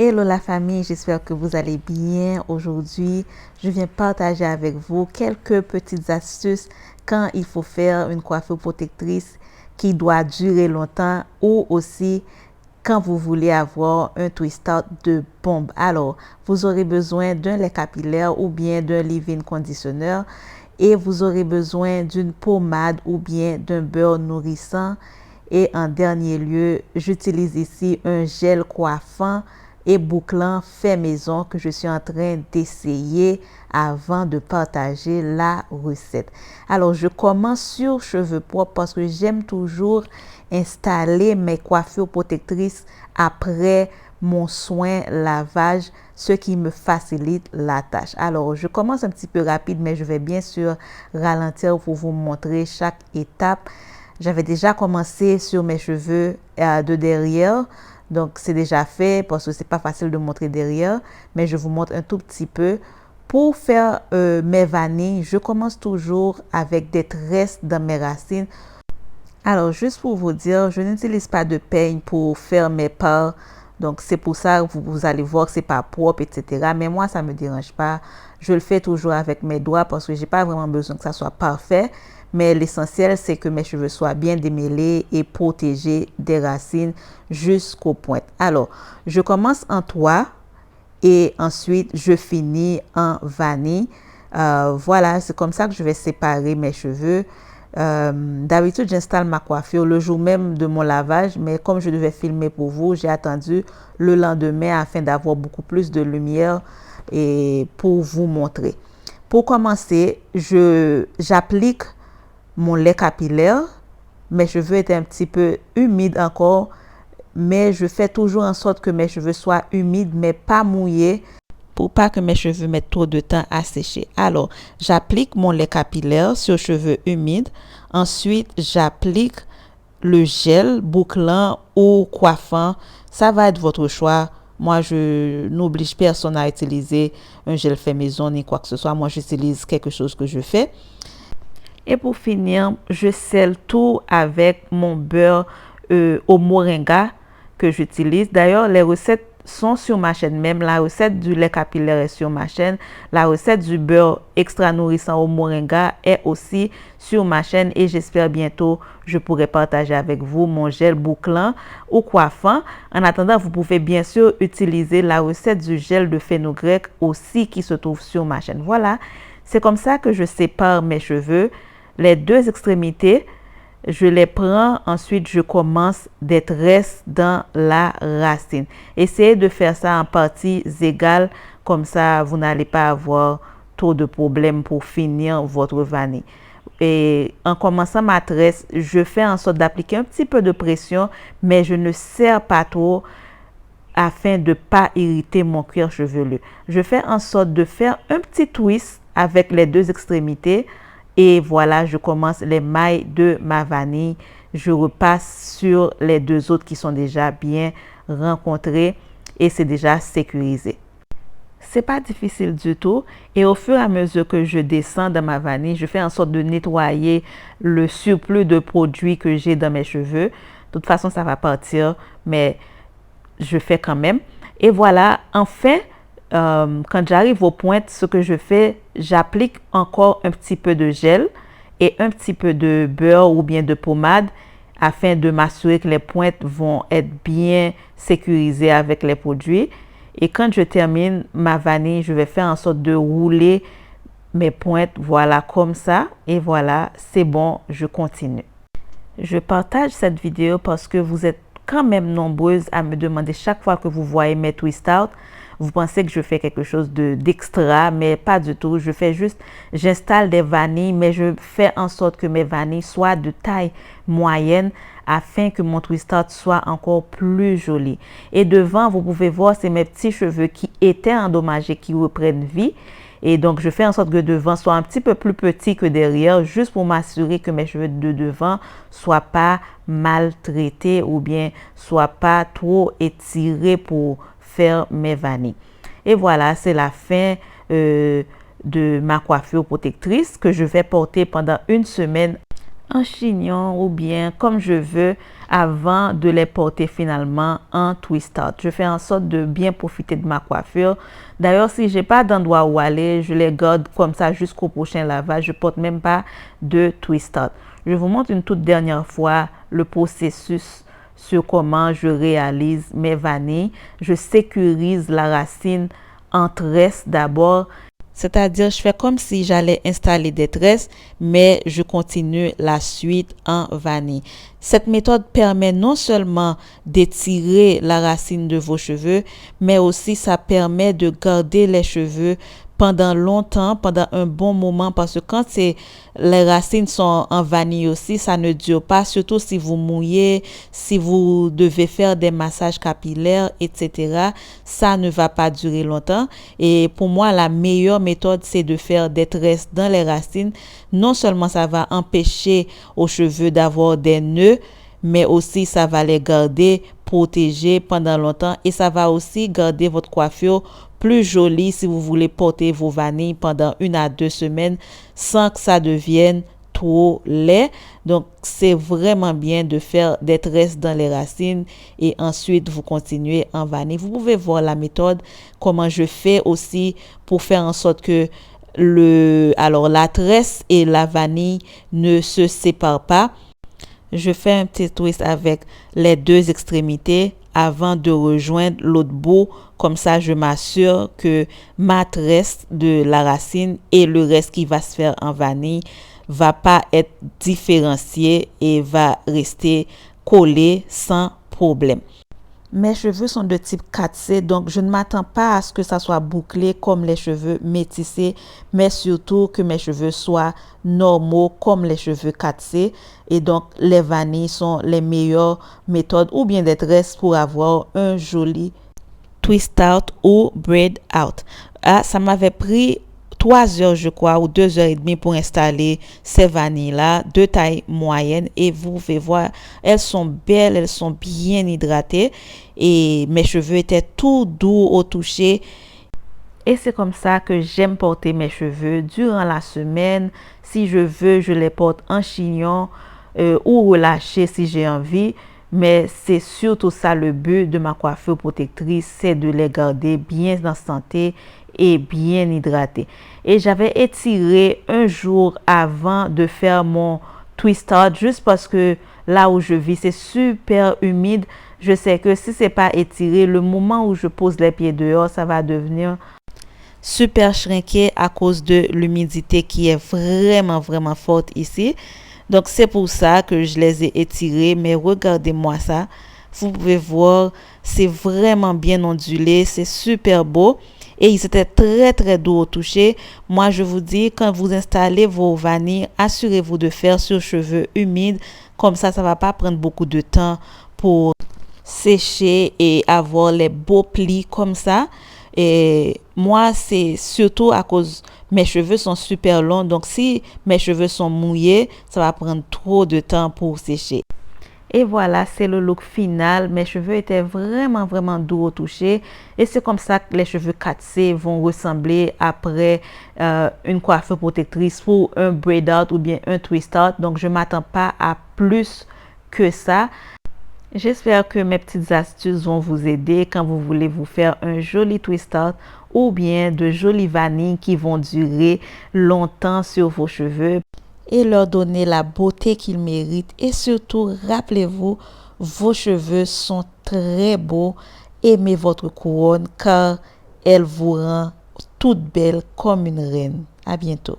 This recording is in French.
Hello la famille, j'espère que vous allez bien. Aujourd'hui, je viens partager avec vous quelques petites astuces quand il faut faire une coiffure protectrice qui doit durer longtemps ou aussi quand vous voulez avoir un twist out de bombe. Alors, vous aurez besoin d'un lait capillaire ou bien d'un leave-in conditionneur et vous aurez besoin d'une pommade ou bien d'un beurre nourrissant. Et en dernier lieu, j'utilise ici un gel coiffant et bouclant fait maison que je suis en train d'essayer avant de partager la recette. Alors, je commence sur cheveux propres parce que j'aime toujours installer mes coiffures protectrices après mon soin lavage, ce qui me facilite la tâche. Alors, je commence un petit peu rapide, mais je vais bien sûr ralentir pour vous montrer chaque étape. J'avais déjà commencé sur mes cheveux de derrière. Donc, c'est déjà fait parce que c'est pas facile de montrer derrière. Mais je vous montre un tout petit peu. Pour faire mes vanilles, je commence toujours avec des tresses dans mes racines. Alors, juste pour vous dire, je n'utilise pas de peigne pour faire mes parts. Donc, c'est pour ça que vous allez voir que c'est pas propre, etc. Mais moi, ça me dérange pas. Je le fais toujours avec mes doigts parce que j'ai pas vraiment besoin que ça soit parfait. Mais l'essentiel, c'est que mes cheveux soient bien démêlés et protégés des racines jusqu'aux pointes. Alors, je commence en toit et ensuite, je finis en vanille. Voilà, c'est comme ça que je vais séparer mes cheveux. D'habitude, j'installe ma coiffure le jour même de mon lavage, mais comme je devais filmer pour vous, j'ai attendu le lendemain afin d'avoir beaucoup plus de lumière et pour vous montrer. Pour commencer, j'applique mon lait capillaire. Mes cheveux étaient un petit peu humides encore, mais je fais toujours en sorte que mes cheveux soient humides, mais pas mouillés, pour pas que mes cheveux mettent trop de temps à sécher. Alors, j'applique mon lait capillaire sur cheveux humides. Ensuite, j'applique le gel bouclant ou coiffant. Ça va être votre choix. Moi, je n'oblige personne à utiliser un gel fait maison ni quoi que ce soit. Moi, j'utilise quelque chose que je fais. Et pour finir, je scelle tout avec mon beurre au moringa que j'utilise. D'ailleurs, les recettes sont sur ma chaîne même. La recette du lait capillaire est sur ma chaîne. La recette du beurre extra nourrissant au moringa est aussi sur ma chaîne. Et j'espère bientôt je pourrai partager avec vous mon gel bouclant ou coiffant. En attendant, vous pouvez bien sûr utiliser la recette du gel de fenugrec aussi qui se trouve sur ma chaîne. Voilà, c'est comme ça que je sépare mes cheveux. Les deux extrémités, je les prends, ensuite je commence des tresses dans la racine. Essayez de faire ça en parties égales, comme ça vous n'allez pas avoir trop de problèmes pour finir votre vanille. Et en commençant ma tresse, je fais en sorte d'appliquer un petit peu de pression, mais je ne serre pas trop afin de ne pas irriter mon cuir chevelu. Je fais en sorte de faire un petit twist avec les deux extrémités. Et voilà, je commence les mailles de ma vanille. Je repasse sur les deux autres qui sont déjà bien rencontrées et c'est déjà sécurisé. C'est pas difficile du tout. Et au fur et à mesure que je descends dans ma vanille, je fais en sorte de nettoyer le surplus de produits que j'ai dans mes cheveux. De toute façon, ça va partir, mais je fais quand même. Et voilà, enfin, quand j'arrive aux pointes, ce que je fais, j'applique encore un petit peu de gel et un petit peu de beurre ou bien de pommade afin de m'assurer que les pointes vont être bien sécurisées avec les produits. Et quand je termine ma vanille, je vais faire en sorte de rouler mes pointes, voilà, comme ça. Et voilà, c'est bon, je continue. Je partage cette vidéo parce que vous êtes quand même nombreuses à me demander chaque fois que vous voyez mes twist out, vous pensez que je fais quelque chose d'extra, mais pas du tout. Je fais juste, j'installe des vanilles, mais je fais en sorte que mes vanilles soient de taille moyenne afin que mon twist out soit encore plus joli. Et devant, vous pouvez voir, c'est mes petits cheveux qui étaient endommagés, qui reprennent vie. Et donc, je fais en sorte que devant soit un petit peu plus petit que derrière, juste pour m'assurer que mes cheveux de devant soient pas maltraités ou bien soient pas trop étirés pour faire mes vanilles. Et voilà, c'est la fin de ma coiffure protectrice que je vais porter pendant une semaine en chignon ou bien comme je veux avant de les porter finalement en twist out. Je fais en sorte de bien profiter de ma coiffure. D'ailleurs, si j'ai pas d'endroit où aller, je les garde comme ça jusqu'au prochain lavage. Je porte même pas de twist out. Je vous montre une toute dernière fois le processus sur comment je réalise mes vanilles. Je sécurise la racine en tresse d'abord. C'est-à-dire, je fais comme si j'allais installer des tresses, mais je continue la suite en vanille. Cette méthode permet non seulement d'étirer la racine de vos cheveux, mais aussi ça permet de garder les cheveux pendant longtemps, pendant un bon moment, parce que quand les racines sont en vanille aussi, ça ne dure pas, surtout si vous mouillez, si vous devez faire des massages capillaires, etc. Ça ne va pas durer longtemps. Et pour moi, la meilleure méthode, c'est de faire des tresses dans les racines. Non seulement ça va empêcher aux cheveux d'avoir des nœuds, mais aussi ça va les garder protégés pendant longtemps et ça va aussi garder votre coiffure plus jolie si vous voulez porter vos vanilles pendant 1 à 2 semaines sans que ça devienne trop laid. Donc, c'est vraiment bien de faire des tresses dans les racines et ensuite vous continuez en vanille. Vous pouvez voir la méthode, comment je fais aussi pour faire en sorte que la tresse et la vanille ne se séparent pas. Je fais un petit twist avec les deux extrémités avant de rejoindre l'autre bout. Comme ça, je m'assure que ma tresse de la racine et le reste qui va se faire en vanille va pas être différencié et va rester collé sans problème. Mes cheveux sont de type 4C, donc je ne m'attends pas à ce que ça soit bouclé comme les cheveux métissés, mais surtout que mes cheveux soient normaux comme les cheveux 4C. Et donc, les vanilles sont les meilleures méthodes ou bien des tresses pour avoir un joli twist out ou braid out. Ah, ça m'avait pris 3 heures, je crois, ou 2 heures et demie pour installer ces vanilles-là de taille moyenne. Et vous pouvez voir, elles sont belles, elles sont bien hydratées. Et mes cheveux étaient tout doux au toucher. Et c'est comme ça que j'aime porter mes cheveux durant la semaine. Si je veux, je les porte en chignon ou relâché si j'ai envie. Mais c'est surtout ça le but de ma coiffure protectrice, c'est de les garder bien en santé et bien hydratés. Et j'avais étiré un jour avant de faire mon twist out juste parce que là où je vis, c'est super humide. Je sais que si c'est pas étiré, le moment où je pose les pieds dehors, ça va devenir super shrinké à cause de l'humidité qui est vraiment, vraiment forte ici. Donc, c'est pour ça que je les ai étirés. Mais regardez-moi ça. Vous pouvez voir, c'est vraiment bien ondulé. C'est super beau. Et ils étaient très, très doux au toucher. Moi, je vous dis, quand vous installez vos vanilles, assurez-vous de faire sur cheveux humides. Comme ça ne va pas prendre beaucoup de temps pour sécher et avoir les beaux plis comme ça. Et moi, c'est surtout à cause mes cheveux sont super longs. Donc, si mes cheveux sont mouillés, ça va prendre trop de temps pour sécher. Et voilà, c'est le look final. Mes cheveux étaient vraiment, vraiment doux au toucher. Et c'est comme ça que les cheveux 4C vont ressembler après une coiffure protectrice pour un braid out ou bien un twist out. Donc, je ne m'attends pas à plus que ça. J'espère que mes petites astuces vont vous aider quand vous voulez vous faire un joli twist out ou bien de jolies vanilles qui vont durer longtemps sur vos cheveux et leur donner la beauté qu'ils méritent. Et surtout, rappelez-vous, vos cheveux sont très beaux. Aimez votre couronne car elle vous rend toute belle comme une reine. À bientôt.